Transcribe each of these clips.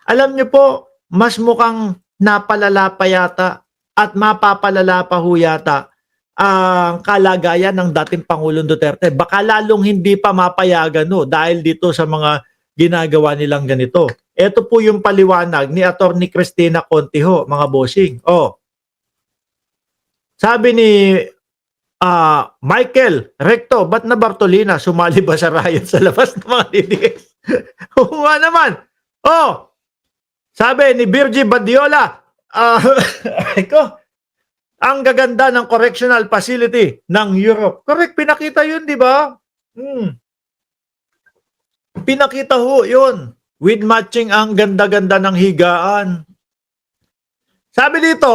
Alam niyo po, mas mukhang napalala pa yata at mapapalala pa ho yata ang kalagayan ng dating Pangulong Duterte. Baka lalong hindi pa mapayagan no, dahil dito sa mga ginagawa nilang ganito. Ito po yung paliwanag ni Attorney Cristina Conti ho, mga bossing. Sabi ni Michael Recto, ba't na Bartolina? Sumali ba sa riot sa labas ng mga DDS? Oo nga naman. Sabi ni Virgie Badiola, ang gaganda ng correctional facility ng Europe. Correct, pinakita yun, di ba? Pinakita ho yun. With matching ang ganda-ganda ng higaan. Sabi dito,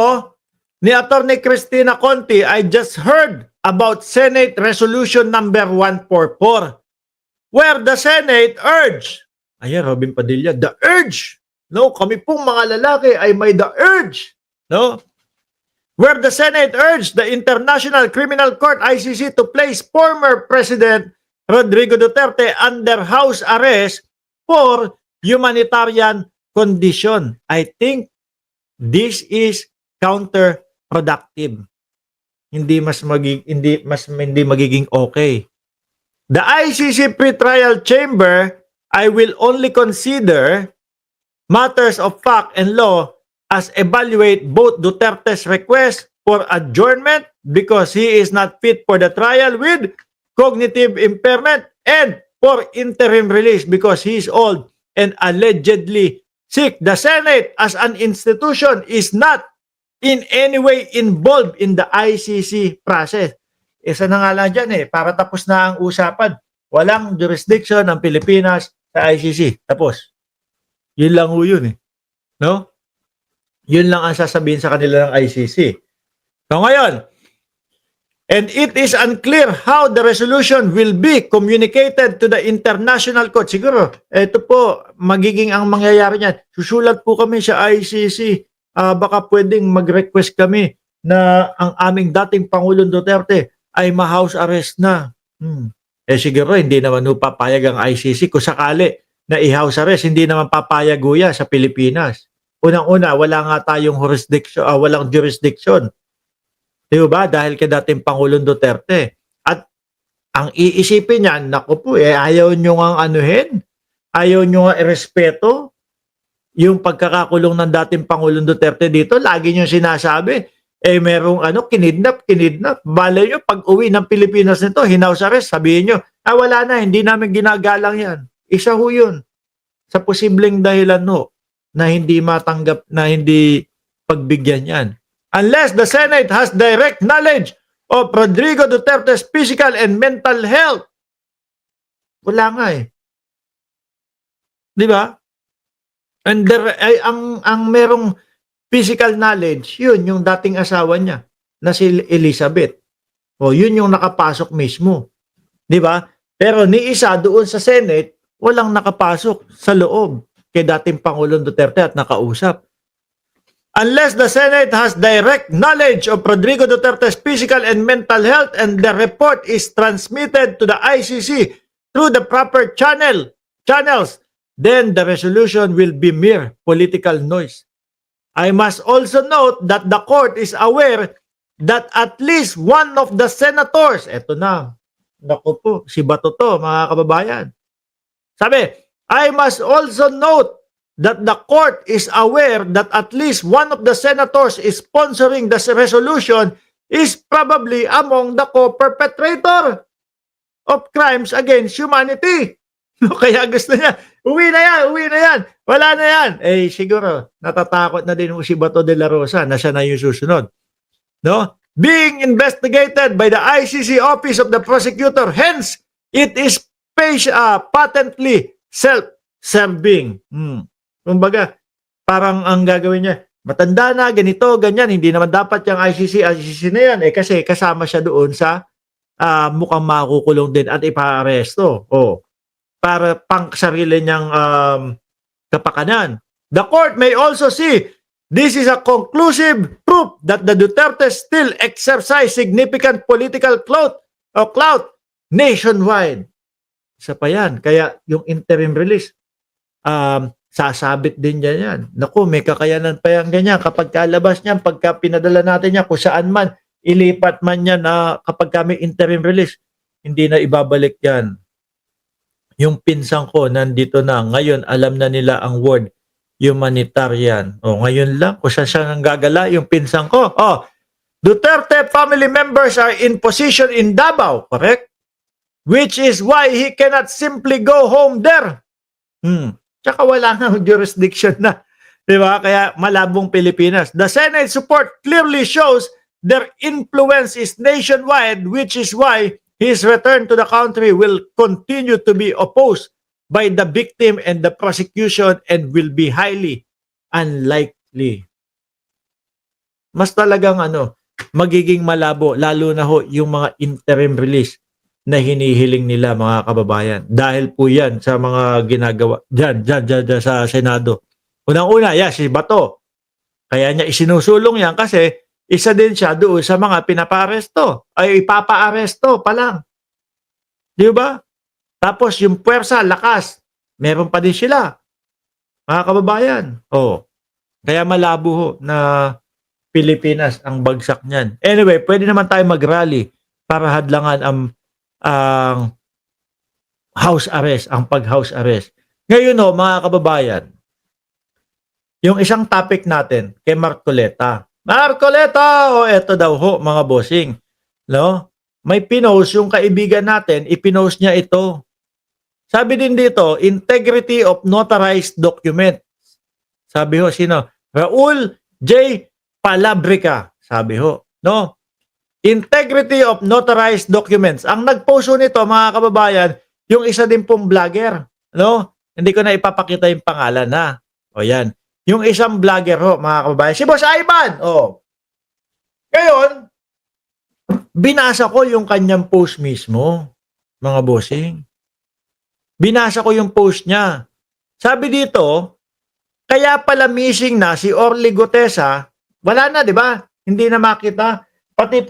ni Attorney Cristina Conti, I just heard about Senate Resolution number 144, where the Senate urged, ayan, Robin Padilla, the urge, no, kami pong mga lalaki ay may the urge, no, where the Senate urged the International Criminal Court, ICC, to place former President Rodrigo Duterte under house arrest for humanitarian condition. I think this is counterproductive. Hindi magiging okay. The ICC pretrial chamber, I will only consider matters of fact and law as evaluate both Duterte's request for adjournment because he is not fit for the trial with cognitive impairment and for interim release because he is old and allegedly sick. The Senate as an institution is not in any way involved in the ICC process. Isa na nga lang dyan para tapos na ang usapan. Walang jurisdiction ng Pilipinas sa ICC. Tapos. Yun lang ho yun No? Yun lang ang sasabihin sa kanila ng ICC. So ngayon, and it is unclear how the resolution will be communicated to the International Court. Siguro, ito po, magiging ang mangyayari niyan. Susulat po kami sa ICC. Baka pwedeng mag-request kami na ang aming dating Pangulong Duterte ay ma-house arrest na. Siguro, hindi naman papayag ang ICC. Kung sakali na i-house arrest, hindi naman papayag guya sa Pilipinas. Unang-una, wala nga tayong walang jurisdiction. Di ba? Dahil kay dating Pangulong Duterte. At ang iisipin niyan, naku po, ayaw nyo nga anuhin, ayaw nyo nga irespeto yung pagkakakulong ng dating Pangulong Duterte dito. Lagi nyo sinasabi, merong kinidnap. Balay nyo, pag uwi ng Pilipinas nito, hinaus arrest, sabihin nyo, wala na, hindi namin ginagalang yan. Isa ho yun. Sa posibleng dahilan na hindi matanggap, na hindi pagbigyan yan. Unless the Senate has direct knowledge of Rodrigo Duterte's physical and mental health. Wala nga Di ba? And ang merong physical knowledge, yun yung dating asawa niya na si Elizabeth. Yun yung nakapasok mismo. Di ba? Pero ni isa doon sa Senate, walang nakapasok sa loob kay dating Pangulong Duterte at nakausap. Unless the Senate has direct knowledge of Rodrigo Duterte's physical and mental health and the report is transmitted to the ICC through the proper channels, then the resolution will be mere political noise. I must also note that the court is aware that at least one of the senators, eto na, naku po, si Bato to, mga kababayan. Sabi, I must also note that the court is aware that at least one of the senators is sponsoring the resolution is probably among the co-perpetrator of crimes against humanity. Kaya gusto niya, uwi na yan, wala na yan. Siguro, natatakot na din si Bato de la Rosa na siya na yung susunod. No? Being investigated by the ICC Office of the Prosecutor, hence, it is patently self-serving. Kumbaga, parang ang gagawin niya, matanda na, ganito, ganyan, hindi naman dapat yung ICC na yan. Kasi kasama siya doon sa mukhang makukulong din at ipa-aresto. Para pang sarili niyang kapakanan. The court may also see this is a conclusive proof that the Duterte still exercise significant political clout nationwide. Isa pa yan. Kaya yung interim release, sasabit din niya yan. Naku, may kakayanan pa yan ganyan. Kapag kalabas niyan, pagka pinadala natin niya, kung saan man, ilipat man niya na kapag kami interim release, hindi na ibabalik yan. Yung pinsan ko, nandito na. Ngayon, alam na nila ang word, humanitarian. O, ngayon lang, kung saan siya nang gagala, yung pinsan ko. Oh, Duterte family members are in position in Davao, correct? Which is why he cannot simply go home there. Tsaka wala nang jurisdiction na. Diba? Kaya malabong Pilipinas. The Senate support clearly shows their influence is nationwide, which is why his return to the country will continue to be opposed by the victim and the prosecution and will be highly unlikely. Mas talagang magiging malabo, lalo na ho yung mga interim release na hinihiling nila mga kababayan. Dahil po yan sa mga ginagawa dyan sa Senado. Unang-una, si Bato. Kaya niya isinusulong yan kasi isa din siya doon sa mga pinapaaresto. Ay ipapaaresto pa lang. Di ba? Tapos yung puwersa, lakas, meron pa din sila. Mga kababayan. Kaya malabo ho na Pilipinas ang bagsak niyan. Anyway, pwede naman tayo mag-rally para hadlangan ang house arrest, ang pag-house arrest. Ngayon mga kababayan, yung isang topic natin kay Marcoleta. Marcoleta! Eto daw ho, mga bossing. No? May pinost yung kaibigan natin, ipinost niya ito. Sabi din dito, integrity of notarized document. Sabi ho, sino? Raul J. Palabrica. Sabi ho. No? Integrity of notarized documents. Ang nag-post nito, mga kababayan, yung isa din pong vlogger. No? Hindi ko na ipapakita yung pangalan na. Yan. Yung isang vlogger ho, mga kababayan. Si Boss Ivan. Ngayon, binasa ko yung kanyang post mismo, mga bossing. Binasa ko yung post niya. Sabi dito, kaya pala missing na si Orly Gutesa, wala na, di ba? Hindi na makita. Pati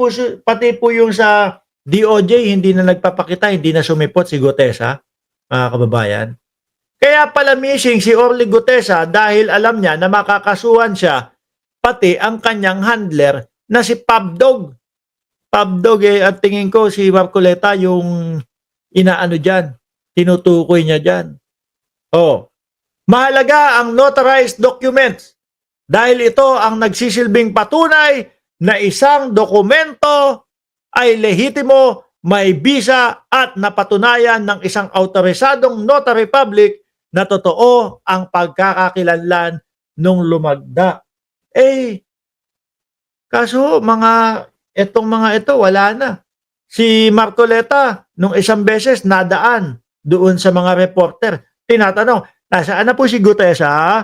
po yung sa DOJ, hindi na nagpapakita, hindi na sumipot si Gutesa, mga kababayan. Kaya pala missing si Orly Gutesa dahil alam niya na makakasuhan siya, pati ang kanyang handler na si Pabdog. Pabdog at tingin ko si Marcoleta yung inaano dyan, tinutukoy niya dyan. Mahalaga ang notarized documents dahil ito ang nagsisilbing patunay na isang dokumento ay lehitimo, may bisa at napatunayan ng isang autorisadong notary public na totoo ang pagkakakilanlan nung lumagda. Kaso itong mga ito wala na. Si Marcoleta nung isang beses nadaan doon sa mga reporter. Tinatanong, nasaan na po si Gutesa?